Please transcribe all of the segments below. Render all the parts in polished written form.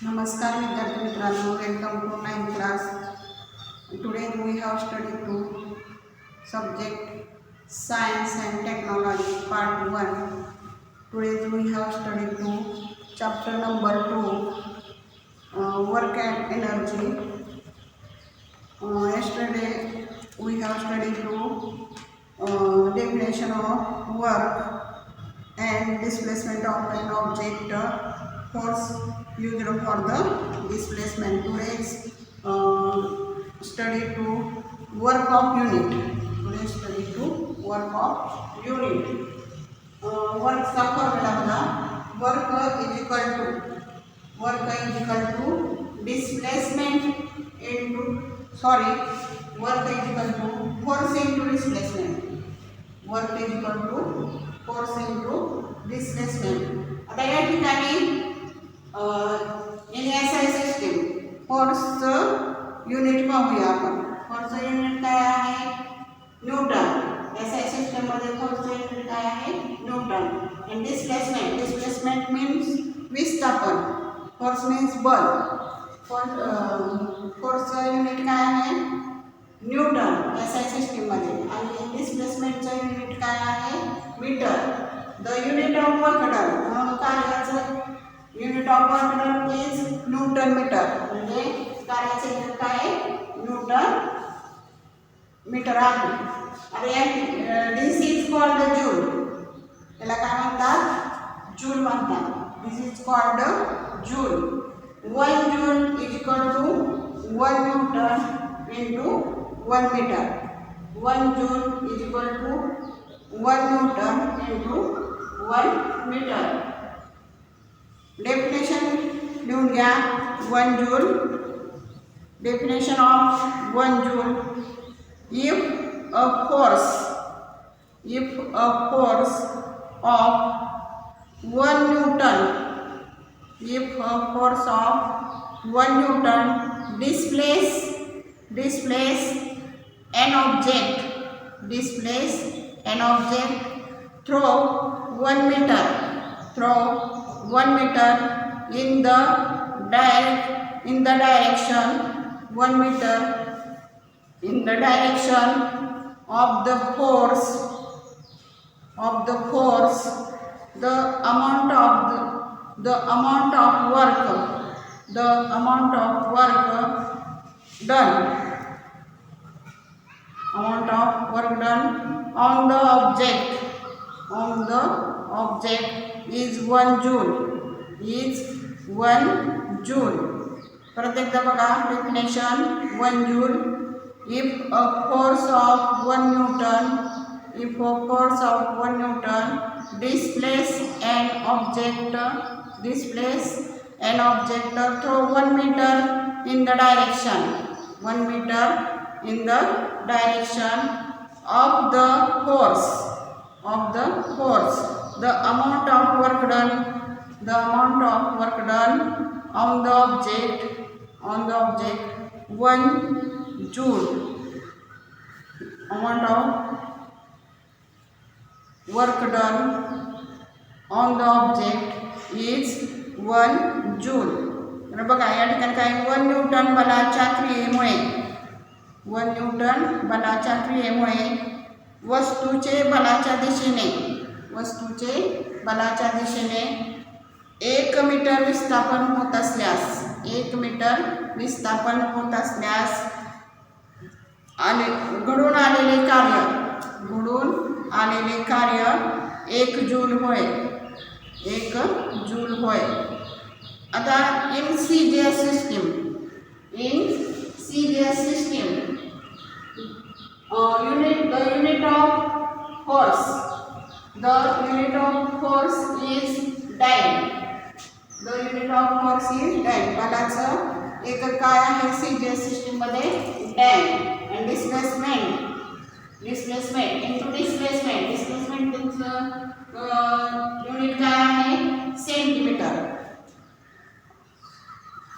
नमस्कार विद्यार्थी मित्रांनो, welcome to 9th class. Today we have studied to subject science and technology part 1. Today we have studied to chapter number 2, work and energy. Yesterday we have studied to definition of work and displacement of an object, force used for the displacement. Today's study to work of unit. Today's study to work of unit. Work चा formula बघा. Work is equal to displacement into work is equal to force into displacement. Work is equal to force into displacement. आता या ठिकाणी in SI system फोर्सचं unit पाहूया आपण. फोर्सचं unit काय आहे? न्यूटन. एसआय सिस्टीम मध्ये फोर्सचं युनिट काय आहे? न्यूटन. आणि डिस्प्लेसमेंट मीन्स विस्थापन. फोर्स मीन्स बल. फोर्सचं युनिट काय आहे? न्यूटन एसआय सिस्टीम मध्ये. आणि डिस्प्लेसमेंटचं युनिट काय आहे? Metre. The unit of work done, कार्याचं unit of work done is newton metre. म्हणजे कार्याचे युनिट काय आहे? न्यूटन मीटर आहे. आणि दिस इज कॉल्ड जूल. त्याला काय म्हणतात? जूल म्हणतात. This is called joule. 1 joule is equal to 1 newton into 1 metre. 1 joule is equal to 1 newton into 1 metre. Definition लिहून घ्या. 1 joule. Definition of 1 joule. If a force of 1 Newton, if a force of 1 Newton displace an object through 1 meter in the direction 1 meter in the direction of the force, the amount of work done on the object is 1 joule. परत एकदा बघा definition. 1 joule. If a force of 1 Newton displace an object through 1 meter in the direction of the force, the amount of work done on the object 1 joule. Amount of work done on the object is 1 joule. तर बघा या ठिकाणी काय? 1 Newton बलाच्या क्रियेमुळे वस्तूचे बलाच्या दिशेने 1 मीटर विस्थापन होत असल्यास घडून आलेले कार्य 1 जूल होय. आता in CGS system the unit of force is dyne. बलाचं एकक काय आहे? सीजीएस सिस्टीम मध्ये डायन. आणि डिस्प्लेसमेंट युनिट काय आहे? सेंटीमीटर.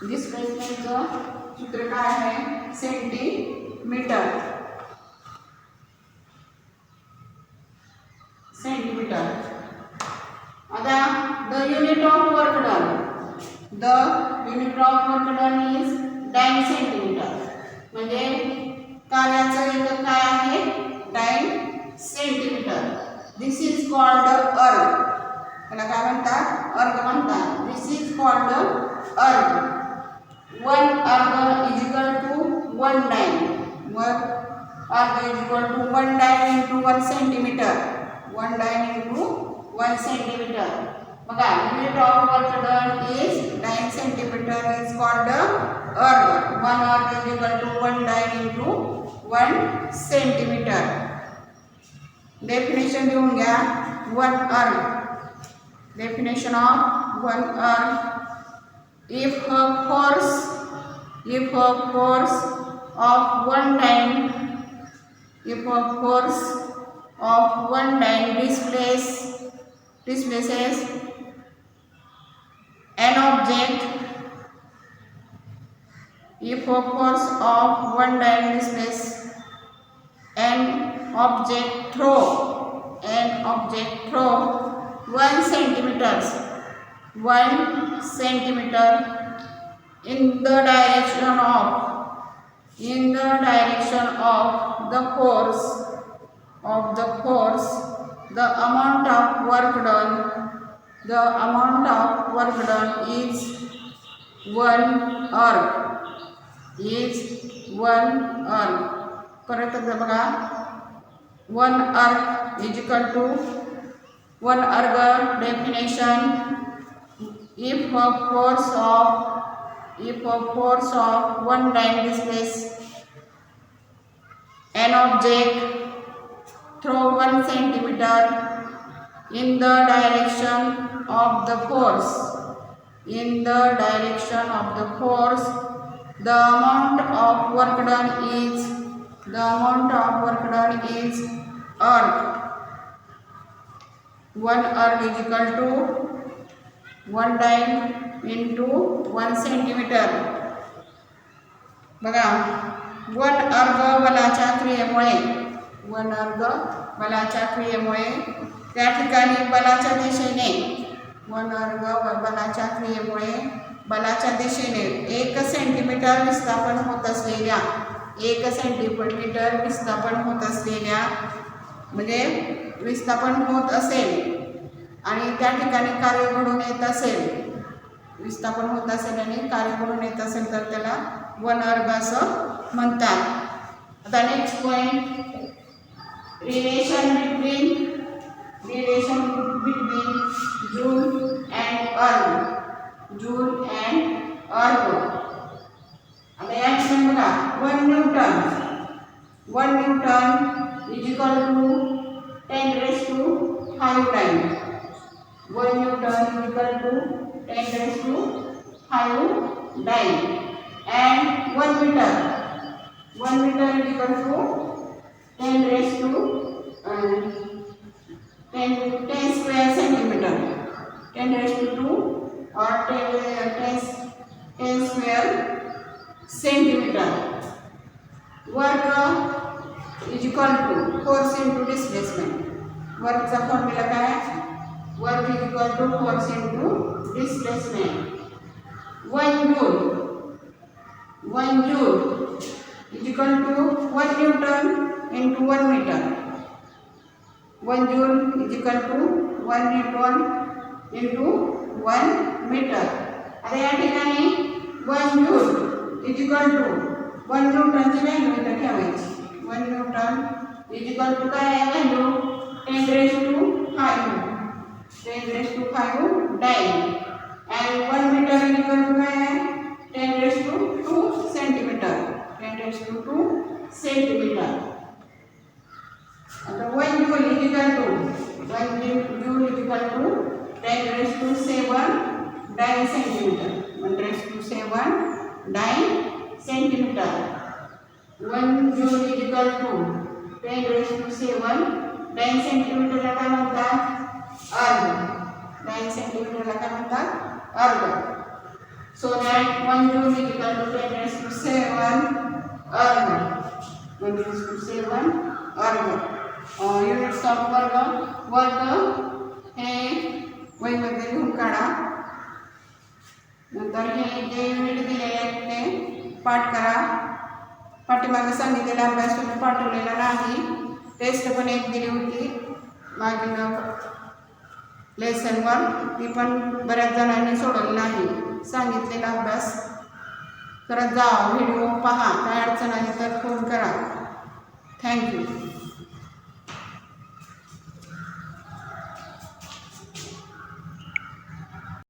डिस्प्लेसमेंटचं सूत्र काय आहे? सेंटीमीटर. आता the unit of work done the unit of work done is 10 centimetre. म्हणजे कार्याचं एकक काय आहे 10 सेंटीमीटर. दिस इज कॉल्ड अर्ग. त्याला काय म्हणतात अर्ग म्हणतात. This is called erg. 1 erg is equal to 1 dyne. 1 erg is equal to 1 dyne into 1 centimetre. 1 dyne into 1 centimetre. बघा unit of work done is 10 centimetre is called erg. 1 erg is equal to 1 dyne into 1 centimetre. Definition लिहून घ्या. 1 अर्ग. Definition of 1 erg. If a force of 1 dyne displaces an object, if a force of 1 dyne displaces an object through 1 centimeter in the direction of the force, the amount of work done is 1 erg. Correct आहे बघा. 1 erg is equal to 1 erg definition. If a force of 1 dyne displaces an object through 1 centimeter in the direction of the force, the amount of work done is erg. 1 erg is equal to 1 dyne into 1 centimeter. बघा 1 erg बलाच्या क्रियेमुळे त्या ठिकाणी बलाच्या दिशेने 1 erg बलाच्या क्रियेमुळे बलाच्या दिशेने 1 सेंटीमीटर विस्थापन होत असलेल्या म्हणजे विस्थापन होत असेल आणि त्या ठिकाणी कार्य घडून येत असेल, विस्थापन होत असेल आणि कार्य घडून येत असेल तर त्याला 1 erg असं म्हणतात. आता next point, relation between joule and अर्ग. आता या ठिकाणी बघा 1 Newton is equal to 10 raised to 5 dyne. 1 Newton is equal to 10 raised to 5 dyne. And 1 meter is equal to 10 raised to 10 square centimeter. 10 raised to 2 or 10 square centimeter. Work is equal to force into displacement. Work चा formula काय? Work is equal to force into displacement. 1 joule is equal to 1 Newton into 1 meter. 1 joule is equal to 1 Newton into 1 meter. आता या ठिकाणी 1 joule is equal to 1 Newton ची value इथे ठेवायची. 1 Newton is equal to काय आहे value 10 raised to 5 dyne. And 1 meter is equal to काय आहे 10 raised to 2 centimeter. 10 raised to 2 centimeter. आता 1 joule is equal to 10 raised to 7 dyne centimeter. 1 raised to 7 dyne centimeter. 1 joule is equal to 10 raised to 7 dyne centimeter ला काय म्हणतात अर्ग. 9 centimeter ला काय म्हणतात अर्ग. So that 1 joule is equal to 10 raised to 7 erg. 1 raised to 7 erg. Units of वर्ग हे वहीमध्ये लिहून काढा. नंतर हे जे युनिट दिलेले आहे ते पाठ करा. पाठीमागे सांगितलेला अभ्यास तुम्ही पाठवलेला नाही. टेस्ट पण एक दिली होती मागील लेसनवर, ती पण बऱ्याच जणांनी सोडवली नाही. सांगितलेला अभ्यास करत जा. व्हिडिओ पहा. काय अडचण आली तर फोन करा. थँक्यू.